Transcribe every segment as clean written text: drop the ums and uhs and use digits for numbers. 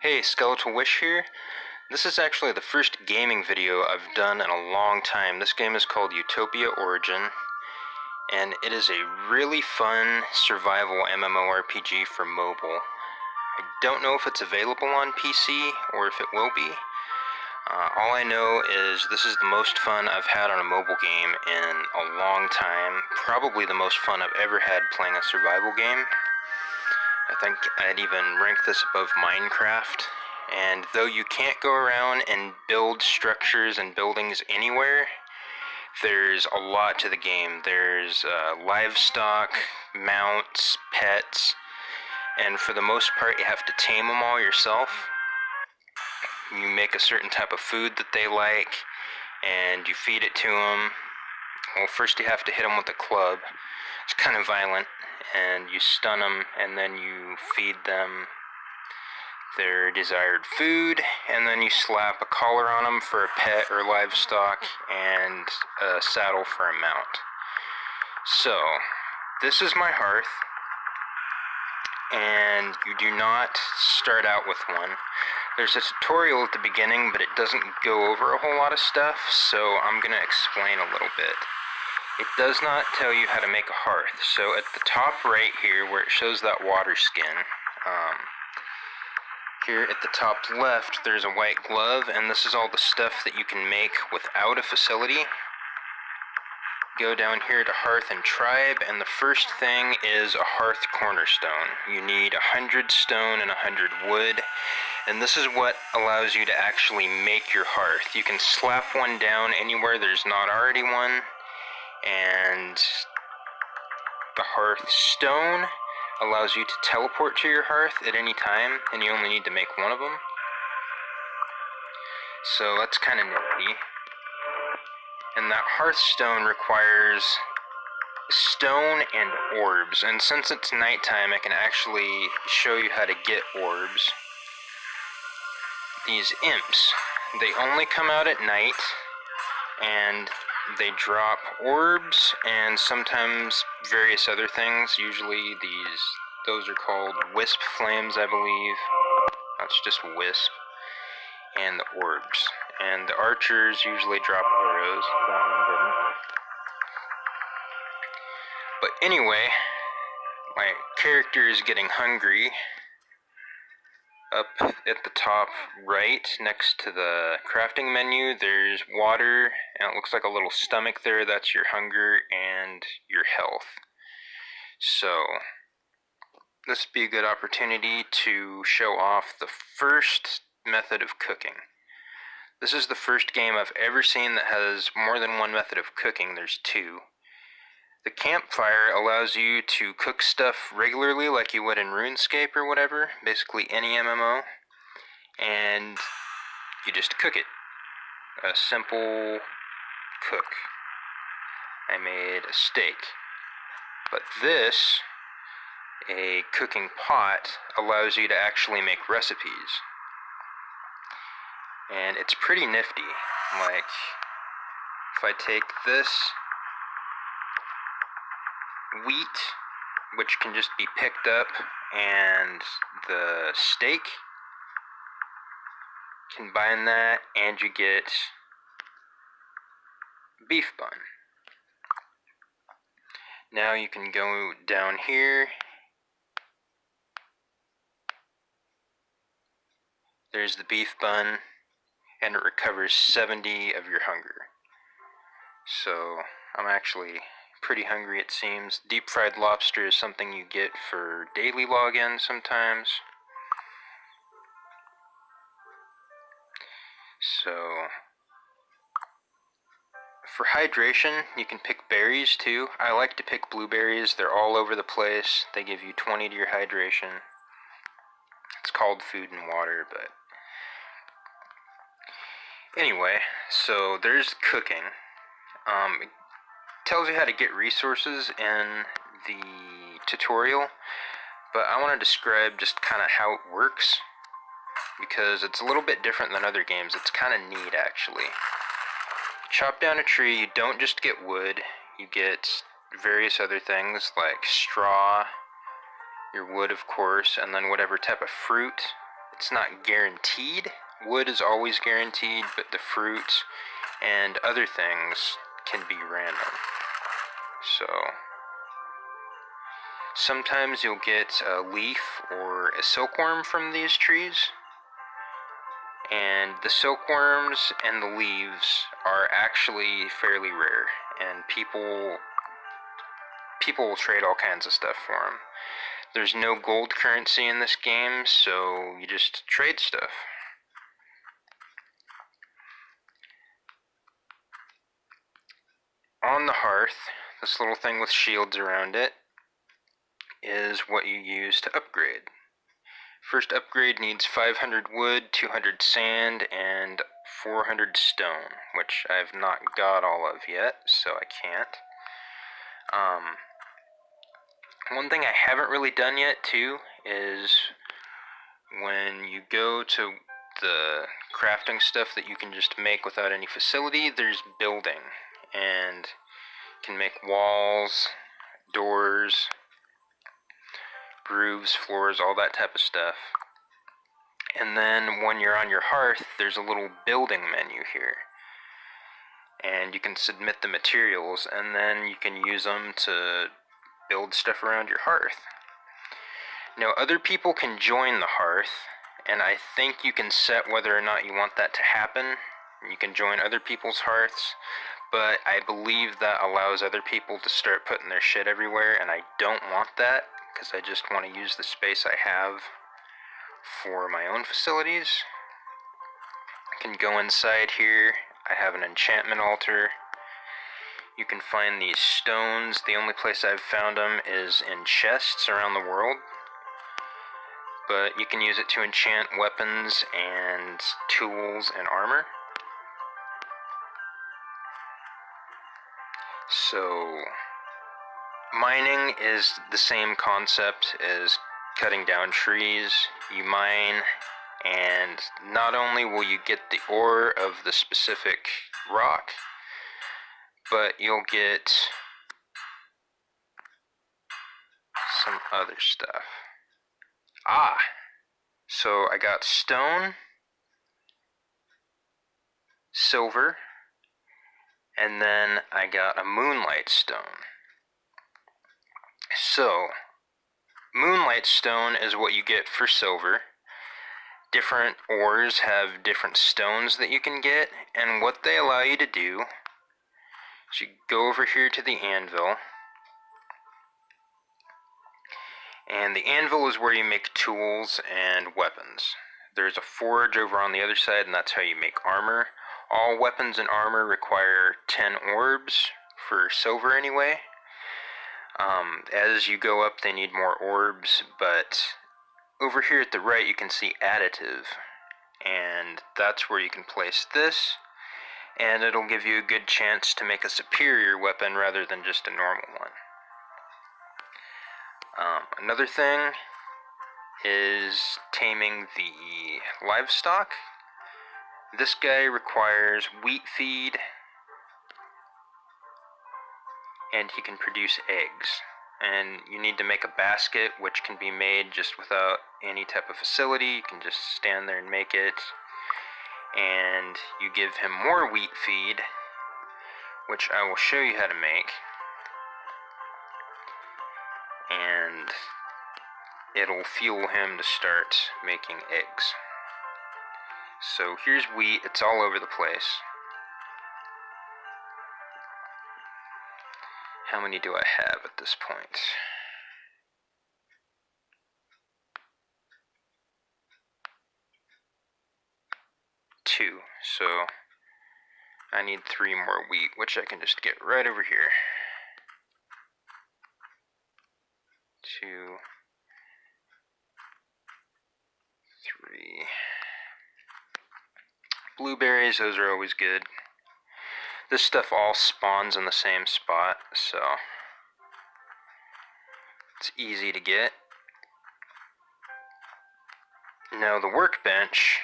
Hey, Skeletal Wish here. This is actually the first gaming video I've done in a long time. This game is called Utopia Origin, and it is a really fun survival MMORPG for mobile. I don't know if it's available on PC or if it will be. All I know is this is the most fun I've had on a mobile game in a long time. Probably the most fun I've ever had playing a survival game. I think I'd even rank this above Minecraft. And though you can't go around and build structures and buildings anywhere, there's a lot to the game. There's livestock, mounts, pets, and for the most part you have to tame them all yourself. You make a certain type of food that they like, and you feed it to them. Well, first you have to hit them with a club. It's kind of violent, and you stun them, and then you feed them their desired food, and then you slap a collar on them for a pet or livestock, and a saddle for a mount. So, this is my hearth, and you do not start out with one. There's a tutorial at the beginning, but it doesn't go over a whole lot of stuff, so I'm going to explain a little bit. It does not tell you how to make a hearth. So at the top right here, where it shows that water skin, here at the top left, there's a white glove, and this is all the stuff that you can make without a facility. Go down here to Hearth and Tribe, and the first thing is a hearth cornerstone. You need 100 stone and 100 wood, and this is what allows you to actually make your hearth. You can slap one down anywhere there's not already one, and the hearth stone allows you to teleport to your hearth at any time, and you only need to make one of them. So that's kind of nifty. And that hearthstone requires stone and orbs, and since it's nighttime I can actually show you how to get orbs. These imps, they only come out at night, and they drop orbs and sometimes various other things. Usually those are called wisp flames, I believe. That's just wisp. And the orbs. And the archers usually drop arrows. That one didn't. But anyway, my character is getting hungry. Up at the top right, next to the crafting menu, there's water, and it looks like a little stomach there. That's your hunger and your health. So, this would be a good opportunity to show off the first method of cooking. This is the first game I've ever seen that has more than one method of cooking. There's two. The campfire allows you to cook stuff regularly like you would in RuneScape or whatever, basically any MMO, and you just cook it. A simple cook. I made a steak. But this, a cooking pot, allows you to actually make recipes. And it's pretty nifty. Like, if I take this wheat, which can just be picked up, and the steak, combine that, and you get beef bun. Now you can go down here. There's the beef bun, and it recovers 70 of your hunger. So, I'm actually pretty hungry, it seems. Deep fried lobster is something you get for daily login sometimes. So, for hydration, you can pick berries too. I like to pick blueberries. They're all over the place. They give you 20 to your hydration. It's called food and water, but anyway, so there's cooking. It tells you how to get resources in the tutorial, but I want to describe just kind of how it works, because it's a little bit different than other games. It's kind of neat, actually. Chop down a tree, you don't just get wood, you get various other things like straw, your wood of course, and then whatever type of fruit It's not guaranteed. Wood is always guaranteed, but the fruits and other things can be random. So sometimes you'll get a leaf or a silkworm from these trees, and the silkworms and the leaves are actually fairly rare, and people will trade all kinds of stuff for them. There's no gold currency in this game, so you just trade stuff. On the hearth, this little thing with shields around it is what you use to upgrade. First upgrade needs 500 wood, 200 sand, and 400 stone, which I've not got all of yet, so I can't. One thing I haven't really done yet, too, is when you go to the crafting stuff that you can just make without any facility, there's building, and you can make walls, doors, roofs, floors, all that type of stuff. And then when you're on your hearth, there's a little building menu here, and you can submit the materials, and then you can use them to build stuff around your hearth. Now, other people can join the hearth, and I think you can set whether or not you want that to happen. You can join other people's hearths, but I believe that allows other people to start putting their shit everywhere, and I don't want that, because I just want to use the space I have for my own facilities. I can go inside here. I have an enchantment altar. You can find these stones. The only place I've found them is in chests around the world. But you can use it to enchant weapons and tools and armor. So, mining is the same concept as cutting down trees. You mine, and not only will you get the ore of the specific rock, but you'll get some other stuff. So I got stone, silver, and then I got a moonlight stone. So, moonlight stone is what you get for silver. Different ores have different stones that you can get, and what they allow you to do is you go over here to the anvil, and the anvil is where you make tools and weapons. There's a forge over on the other side, and that's how you make armor. All weapons and armor require 10 orbs, for silver anyway. As you go up, they need more orbs, but over here at the right, you can see additive, and that's where you can place this, and it'll give you a good chance to make a superior weapon rather than just a normal one. Another thing is taming the livestock. This guy requires wheat feed, and he can produce eggs. And you need to make a basket, which can be made just without any type of facility. You can just stand there and make it. And you give him more wheat feed, which I will show you how to make. And it'll fuel him to start making eggs. So here's wheat. It's all over the place. How many do I have at this point? 2. So I need 3 more wheat, which I can just get right over here. 2, 3. Blueberries, those are always good. This stuff all spawns in the same spot, so it's easy to get. Now the workbench,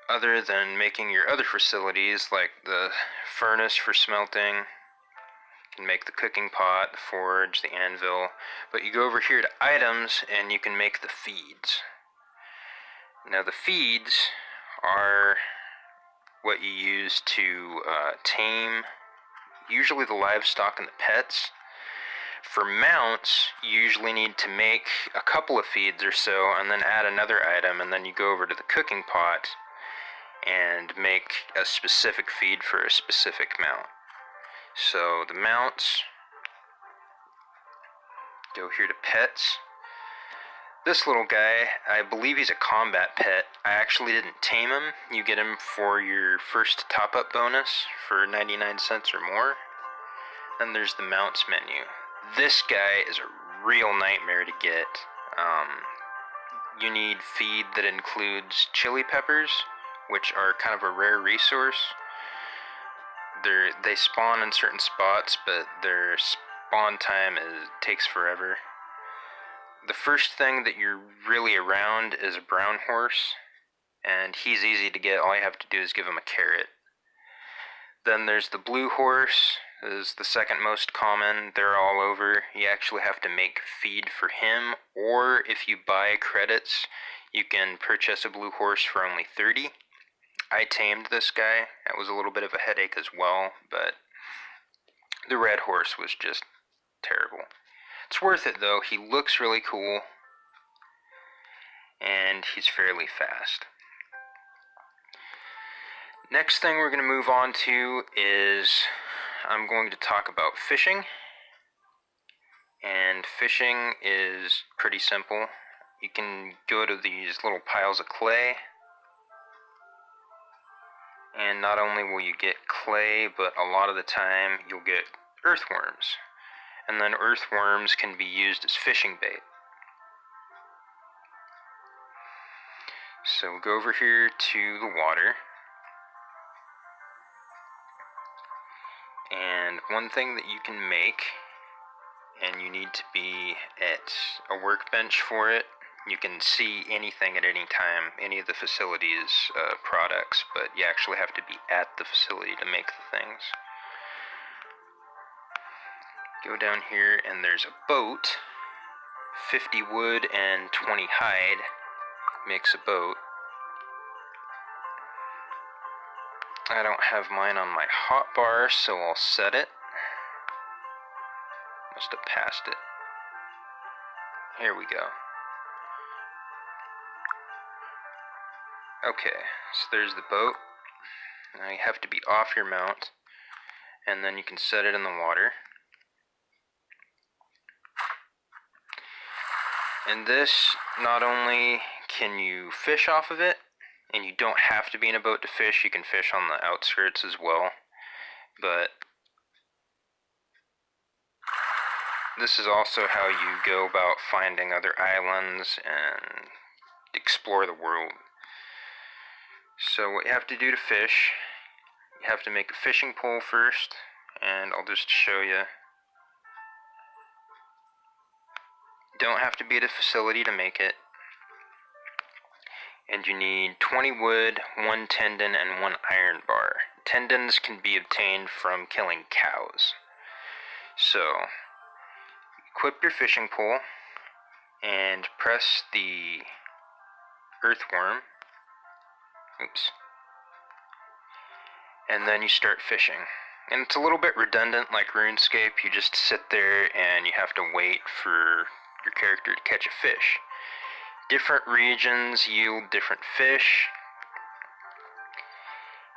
other than making your other facilities like the furnace for smelting, You can make the cooking pot, the forge, the anvil, but you go over here to items and you can make the feeds. Now the feeds are what you use to tame usually the livestock and the pets. For mounts, you usually need to make a couple of feeds or so and then add another item, and then you go over to the cooking pot and make a specific feed for a specific mount. So the mounts, go here to pets. This little guy, I believe he's a combat pet. I actually didn't tame him. You get him for your first top-up bonus for 99 cents or more. Then there's the mounts menu. This guy is a real nightmare to get. You need feed that includes chili peppers, which are kind of a rare resource. They spawn in certain spots, but their spawn time takes forever. The first thing that you're really around is a brown horse, and he's easy to get. All you have to do is give him a carrot. Then there's the blue horse, is the second most common. They're all over. You actually have to make feed for him, or if you buy credits, you can purchase a blue horse for only 30. I tamed this guy. That was a little bit of a headache as well, but the red horse was just terrible. It's worth it though. He looks really cool, and he's fairly fast. Next thing we're going to move on to is I'm going to talk about fishing. And fishing is pretty simple. You can go to these little piles of clay, and not only will you get clay, but a lot of the time you'll get earthworms. And then earthworms can be used as fishing bait. So we'll go over here to the water. And one thing that you can make, and you need to be at a workbench for it. You can see anything at any time, any of the facility's products, but you actually have to be at the facility to make the things. Go down here and there's a boat. 50 wood and 20 hide makes a boat. I don't have mine on my hotbar, so I'll set it. Must have passed it. Here we go. Okay, so there's the boat. Now you have to be off your mount, and then you can set it in the water. And this, not only can you fish off of it, and you don't have to be in a boat to fish, you can fish on the outskirts as well, but this is also how you go about finding other islands and explore the world. So what you have to do to fish, you have to make a fishing pole first, and I'll just show you. You don't have to be at a facility to make it. And you need 20 wood, 1 tendon, and 1 iron bar. Tendons can be obtained from killing cows. So, equip your fishing pole, and press the earthworm. Oops. And then you start fishing. And it's a little bit redundant like RuneScape. You just sit there and you have to wait for your character to catch a fish. Different regions yield different fish.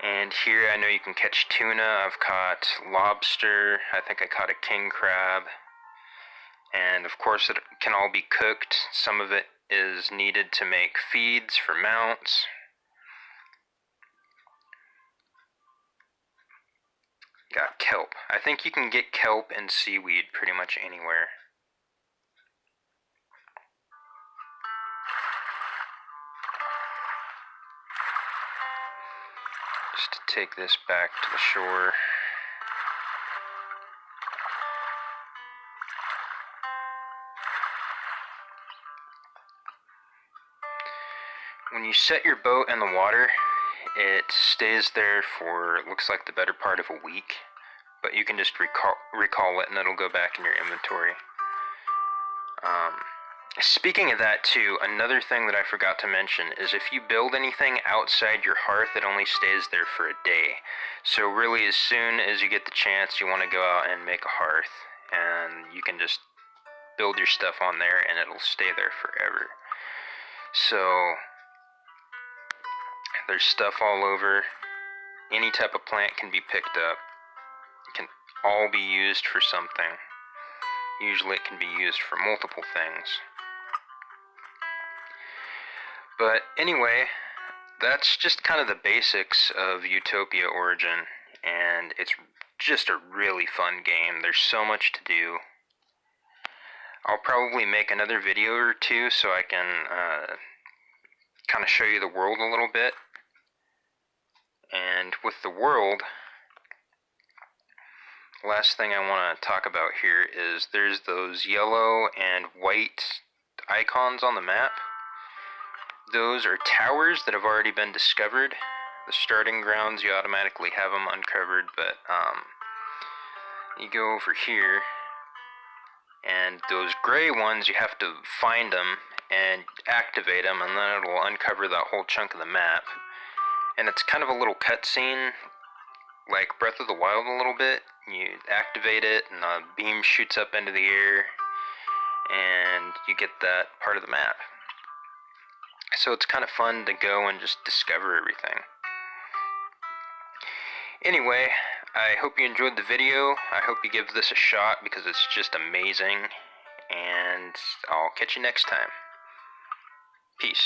And here I know you can catch tuna. I've caught lobster. I think I caught a king crab. And of course it can all be cooked. Some of it is needed to make feeds for mounts. Got kelp. I think you can get kelp and seaweed pretty much anywhere. Just to take this back to the shore. When you set your boat in the water, it stays there for, it looks like, the better part of a week. but you can just recall it and it'll go back in your inventory. Speaking of that too, another thing that I forgot to mention is if you build anything outside your hearth, it only stays there for a day. So really, as soon as you get the chance, you want to go out and make a hearth, and you can just build your stuff on there and it'll stay there forever. So there's stuff all over. Any type of plant can be picked up. It can all be used for something. Usually it can be used for multiple things. But anyway, that's just kind of the basics of Utopia Origin, and it's just a really fun game. There's so much to do. I'll probably make another video or two so I can kind of show you the world a little bit. And with the world, last thing I want to talk about here is there's those yellow and white icons on the map. Those are towers that have already been discovered. The starting grounds, you automatically have them uncovered, but you go over here, and those gray ones, you have to find them and activate them, and then it'll uncover that whole chunk of the map. And it's kind of a little cutscene, like Breath of the Wild a little bit. You activate it, and a beam shoots up into the air, and you get that part of the map. So it's kind of fun to go and just discover everything. Anyway, I hope you enjoyed the video. I hope you give this a shot because it's just amazing. And I'll catch you next time. Peace.